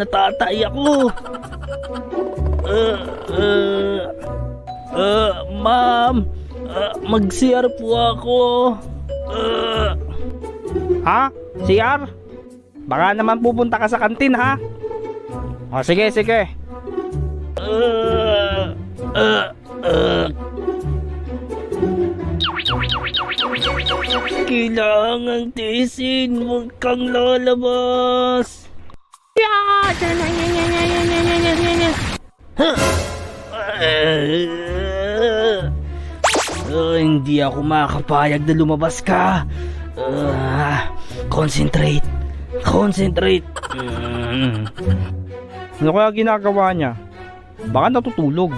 natatay ako. Ma'am, mag-CR po ako. Ha? CR? Baka naman pupunta ka sa kantin, ha? O sige, sige. Kailangang tiisin, huwag kang lalabas. Hindi ako makakapayag na lumabas ka. Concentrate. Concentrate. Ano kaya ginagawa niya? Baka natutulog.